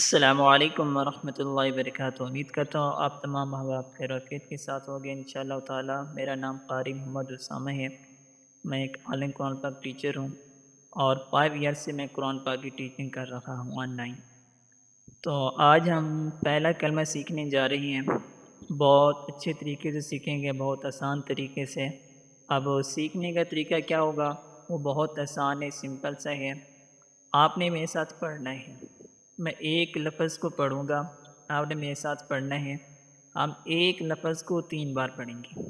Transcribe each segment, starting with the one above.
अस्सलामु अलैकुम वरहमतुल्लाहि वबरकातुहू। उम्मीद करता हूँ आप तमाम अहबाब खैर और आफियत के साथ होंगे इंशाअल्लाह ताला। मेरा नाम क़ारी मोहम्मद उसामा है। मैं एक आलिम कुरान पाक टीचर हूँ और 5 ईयर से मैं कुरान पाक की टीचिंग कर रहा हूँ ऑनलाइन। तो आज हम पहला कलमा सीखने जा रहे हैं। बहुत अच्छे तरीके से सीखेंगे, बहुत आसान तरीके से। अब सीखने का तरीका क्या होगा, वो बहुत आसान है, सिंपल सा है। आपने मेरे साथ पढ़ना है। मैं एक लफ्ज़ को पढ़ूँगा, आपने मेरे साथ पढ़ना है। हम एक लफ्ज़ को 3 बार पढ़ेंगे।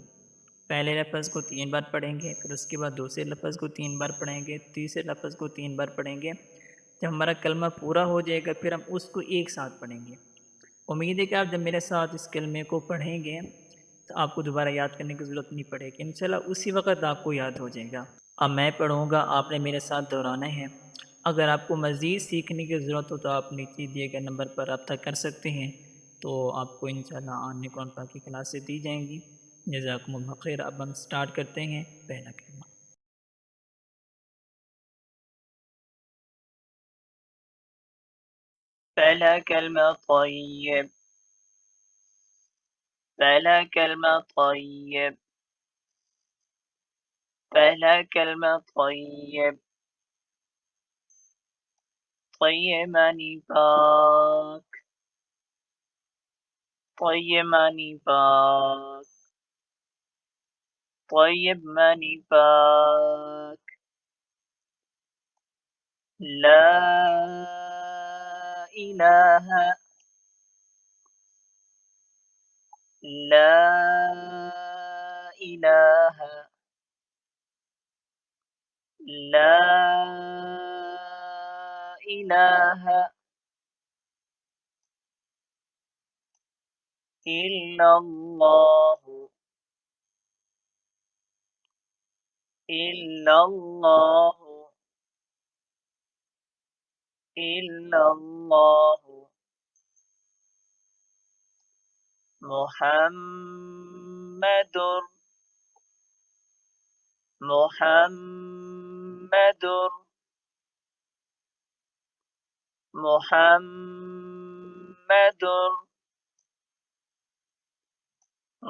पहले लफ्ज़ को 3 बार पढ़ेंगे, फिर उसके बाद दूसरे लफ्ज़ को 3 बार पढ़ेंगे, तीसरे लफ्ज़ को 3 बार पढ़ेंगे। जब हमारा कलमा पूरा हो जाएगा फिर हम उसको एक साथ पढ़ेंगे। उम्मीद है कि आप जब मेरे साथ इस कलमे को पढ़ेंगे तो आपको दोबारा याद करने की ज़रूरत नहीं पड़ेगी। इंशाल्लाह उसी वक़्त आपको याद हो जाएगा। अब मैं पढ़ूँगा, आपने मेरे साथ दोहराना है। अगर आपको मज़ीद सीखने की ज़रूरत हो तो आप नीचे दिए गए नंबर पर रब्ता कर सकते हैं। तो आपको इंशाल्लाह आने कुरान पाक की क्लासेस दी जाएँगी। जज़ाकुमुल्लाह खैर। अब हम स्टार्ट करते हैं पहला कलमा। पहला कलमा तय्यब। पहला कलमा तय्यब। पहला कलमा तय्यब। तय्यब मानी पाक। तय्यब मानी पाक। तय्यब मानी पाक। ला इलाहा। ला इलाहा। ला इलाहा इल्लल्लाहु। इल्लल्लाहु। इल्लल्लाहु। मुहम्मदुर। मुहम्मदुर। मुहम्मदुर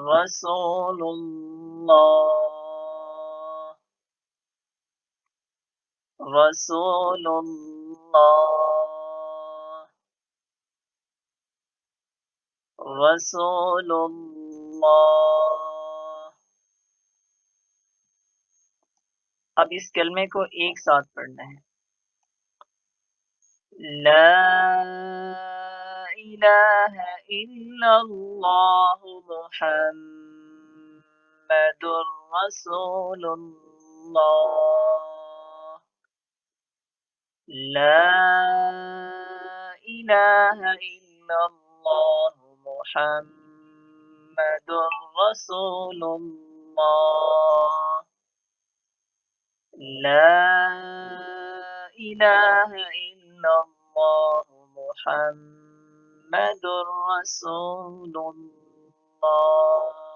रसूलुल्लाह। रसूलुल्लाह। रसूलुल्लाह। अब इस कलमे को एक साथ पढ़ना है। ला इलाहा इल्लल्लाहु मुहम्मदुर रसूलुल्लाह। ला इलाहा इल्लल्लाहु मुहम्मदुर रसूलुल्लाह। لا إله إلا الله محمد رسول الله।